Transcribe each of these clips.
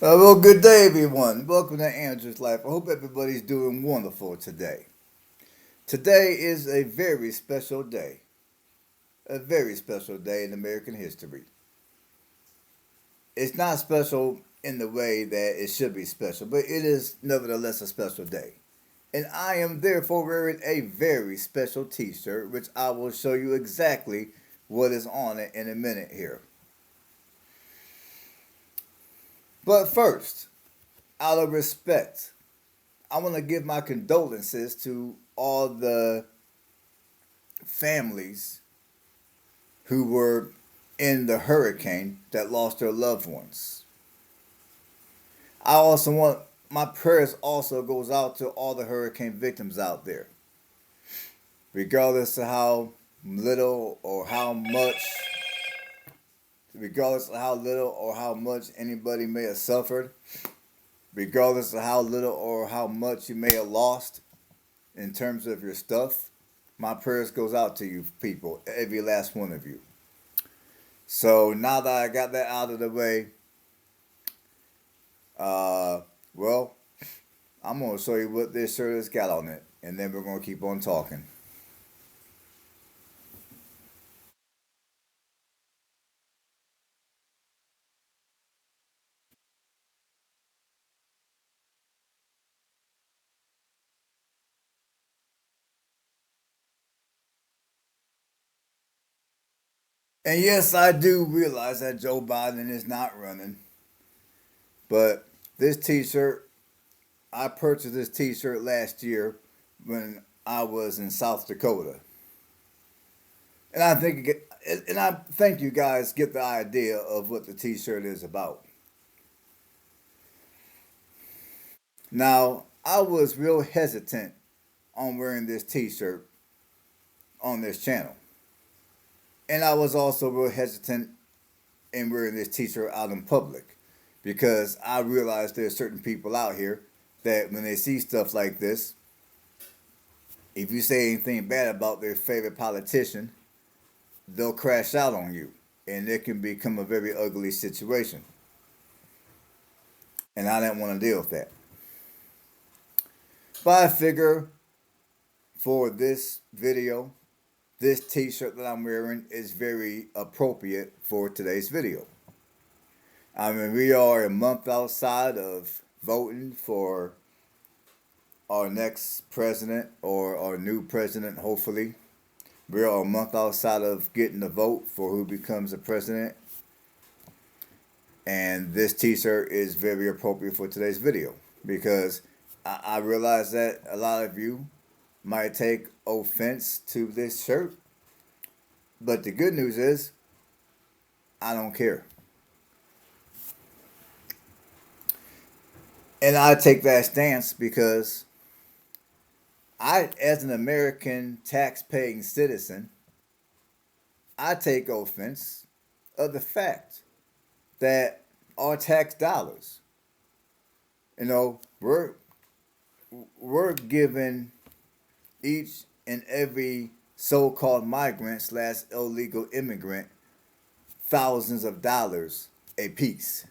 Well, good day, everyone. Welcome to Andrew's Life. I hope everybody's doing wonderful today. Today is a very special day. A very special day in American history. It's not special in the way that it should be special, but it is nevertheless a special day. And I am therefore wearing a very special t shirt, which I will show you exactly what is on it in a minute here. But first, out of respect, I want to give my condolences to all the families who were in the hurricane that lost their loved ones. I also want my prayers also goes out to all the hurricane victims out there, regardless of how little or how much, regardless of how little or how much anybody may have suffered, regardless of how little or how much you may have lost in terms of your stuff. My prayers goes out to you people, every last one of you. So now that I got that out of the way, uh, well, I'm gonna show you what this shirt has got on it, and then we're gonna keep on talking. And yes, I do realize that Joe Biden is not running, but this T-shirt, I purchased this T-shirt last year when I was in South Dakota, and I think you guys get the idea of what the T-shirt is about. Now, I was real hesitant on wearing this T-shirt on this channel, and I was also real hesitant in wearing this T-shirt out in public because I realized there's certain people out here that when they see stuff like this, if you say anything bad about their favorite politician, they'll crash out on you, and it can become a very ugly situation. And I didn't want to deal with that. But I figure for this video, this t-shirt that I'm wearing is very appropriate for today's video. I mean, we are a month outside of voting for our next president or our new president, hopefully. We are a month outside of getting the vote for who becomes the president. And this t-shirt is very appropriate for today's video because I realize that a lot of you might take offense to this shirt. But the good news is, I don't care. And I take that stance because as an American tax-paying citizen, I take offense of the fact that our tax dollars, you know, we're giving each and every so-called migrant slash illegal immigrant thousands of dollars a piece,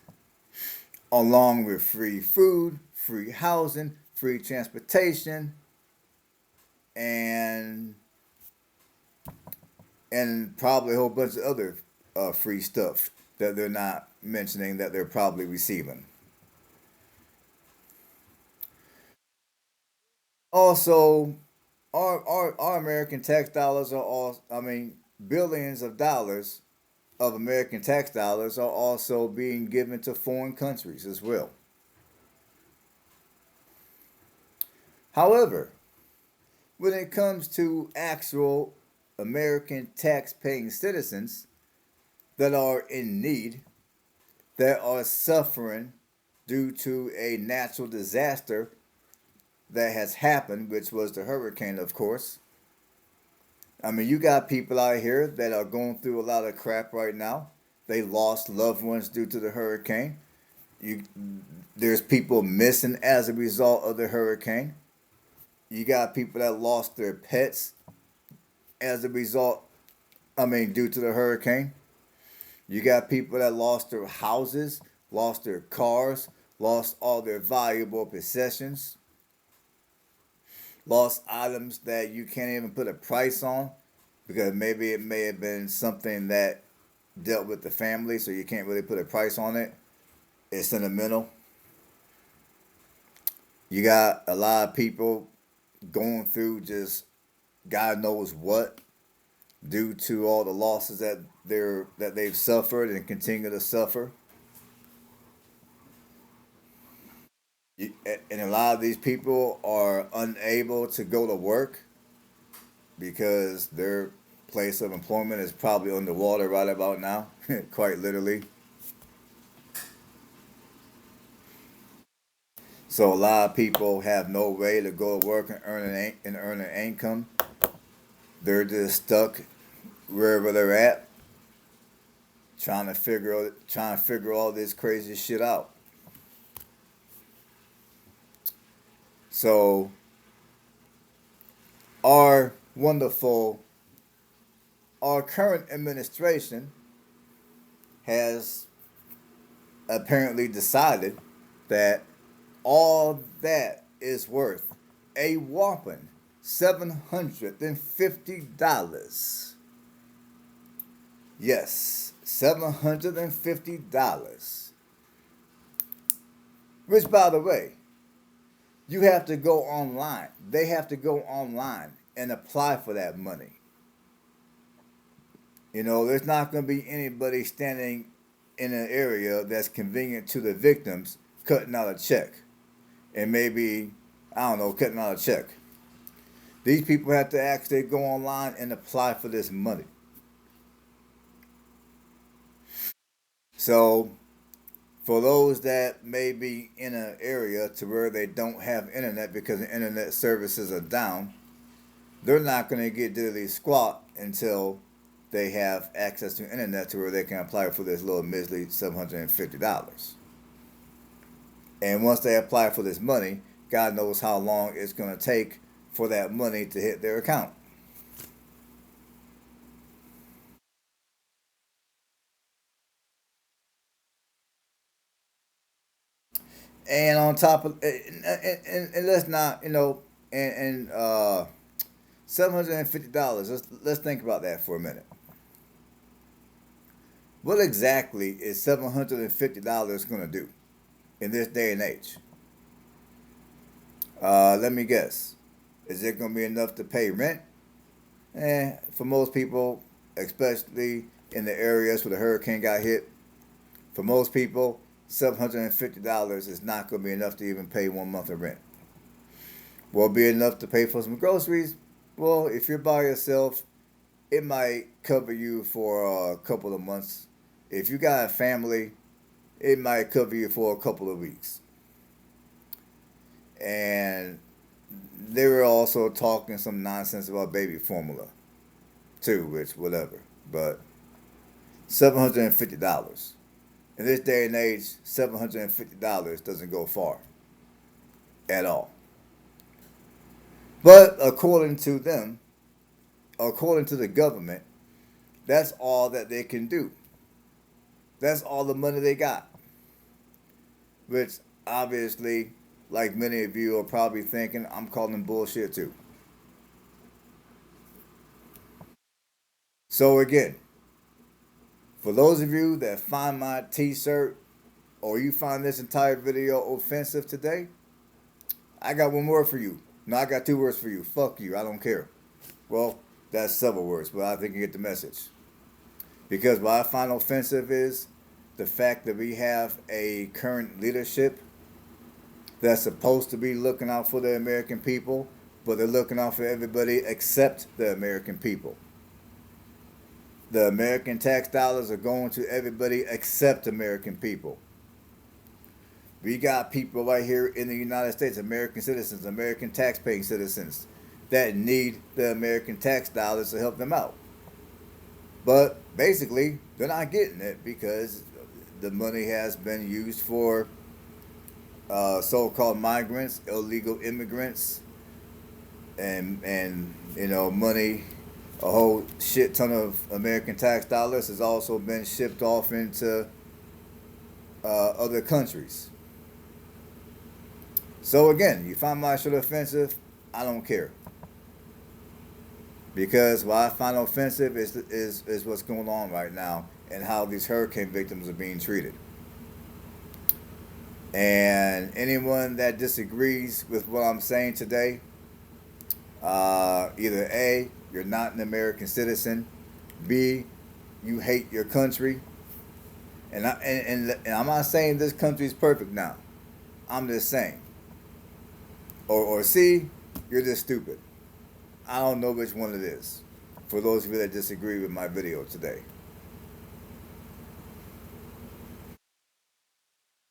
along with free food, free housing, free transportation, and probably a whole bunch of other free stuff that they're not mentioning that they're probably receiving. Also, our American tax dollars are all, I mean, billions of dollars of American tax dollars are also being given to foreign countries as well. However, when it comes to actual American tax paying citizens that are in need, that are suffering due to a natural disaster that has happened, which was the hurricane, of course. I mean, you got people out here that are going through a lot of crap right now. They lost loved ones due to the hurricane. You, there's people missing as a result of the hurricane. You got people that lost their pets as a result, I mean, due to the hurricane. You got people that lost their houses, lost their cars, lost all their valuable possessions, lost items that you can't even put a price on because maybe it may have been something that dealt with the family, so you can't really put a price on it. It's sentimental. You got a lot of people going through just God knows what due to all the losses that they've suffered and continue to suffer. And a lot of these people are unable to go to work because their place of employment is probably underwater right about now, quite literally. So a lot of people have no way to go to work and earn an income. They're just stuck wherever they're at, trying to figure all this crazy shit out. So our wonderful, our current administration has apparently decided that all that is worth a whopping $750. Yes, $750. Which, by the way, you have to go online. They have to go online and apply for that money. You know, there's not going to be anybody standing in an area that's convenient to the victims cutting out a check. And maybe, I don't know, cutting out a check. These people have to actually go online and apply for this money. So, for those that may be in an area to where they don't have internet because the internet services are down, they're not going to get diddly squat until they have access to internet to where they can apply for this little measly $750. And once they apply for this money, God knows how long it's going to take for that money to hit their account. And on top of, and let's not, you know, and $750. Let's think about that for a minute. What exactly is $750 going to do in this day and age? Let me guess. Is it going to be enough to pay rent? For most people, especially in the areas where the hurricane got hit, for most people, $750 is not going to be enough to even pay 1 month of rent. Will it be enough to pay for some groceries? Well, if you're by yourself, it might cover you for a couple of months. If you got a family, it might cover you for a couple of weeks. And they were also talking some nonsense about baby formula, too, which, whatever. But $750. In this day and age, $750 doesn't go far at all. But according to them, according to the government, that's all that they can do. That's all the money they got. Which obviously, like many of you are probably thinking, I'm calling bullshit too. So again, for those of you that find my t-shirt or you find this entire video offensive today, I got one word for you. No, I got two words for you. Fuck you. I don't care. Well, that's several words, but I think you get the message. Because what I find offensive is the fact that we have a current leadership that's supposed to be looking out for the American people, but they're looking out for everybody except the American people. The American tax dollars are going to everybody except American people. We got people right here in the United States, American citizens, American tax-paying citizens, that need the American tax dollars to help them out. But basically, they're not getting it because the money has been used for so-called migrants, illegal immigrants, and you know, money. A whole shit ton of American tax dollars has also been shipped off into other countries. So again, you find my shit offensive, I don't care. Because what I find offensive is what's going on right now and how these hurricane victims are being treated. And anyone that disagrees with what I'm saying today, either A, you're not an American citizen, B, you hate your country, and I'm not saying this country is perfect now. I'm just saying. Or C, you're just stupid. I don't know which one it is. For those of you that disagree with my video today,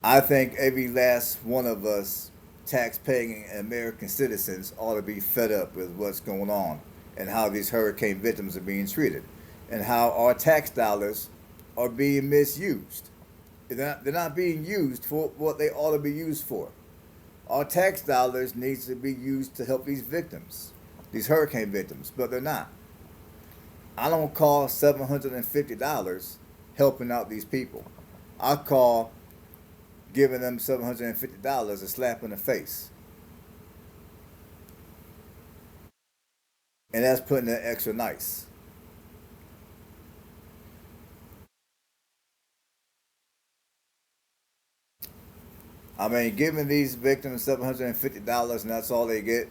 I think every last one of us tax-paying American citizens ought to be fed up with what's going on and how these hurricane victims are being treated and how our tax dollars are being misused. They're not being used for what they ought to be used for. Our tax dollars needs to be used to help these victims, these hurricane victims, but they're not. I don't call $750 helping out these people. I call giving them $750 a slap in the face. And that's putting it extra nice. I mean, giving these victims $750 and that's all they get,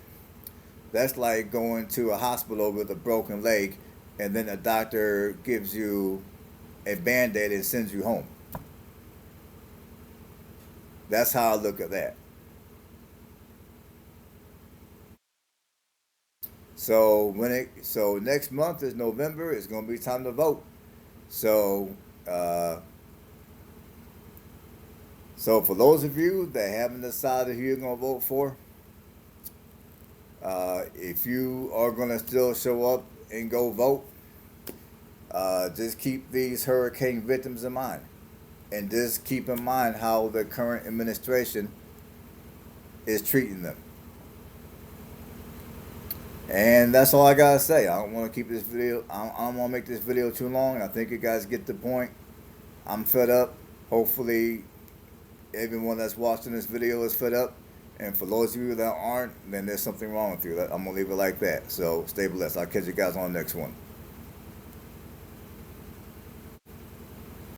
that's like going to a hospital with a broken leg and then a doctor gives you a band-aid and sends you home. That's how I look at that. So next month is November. It's gonna be time to vote. So uh, so for those of you that haven't decided who you're gonna vote for, if you are gonna still show up and go vote, just keep these hurricane victims in mind, and just keep in mind how the current administration is treating them. And that's all I gotta say. I don't want to keep this video. I don't want to make this video too long. I think you guys get the point. I'm fed up. Hopefully, everyone that's watching this video is fed up. And for those of you that aren't, then there's something wrong with you. I'm gonna leave it like that. So stay blessed. I'll catch you guys on the next one.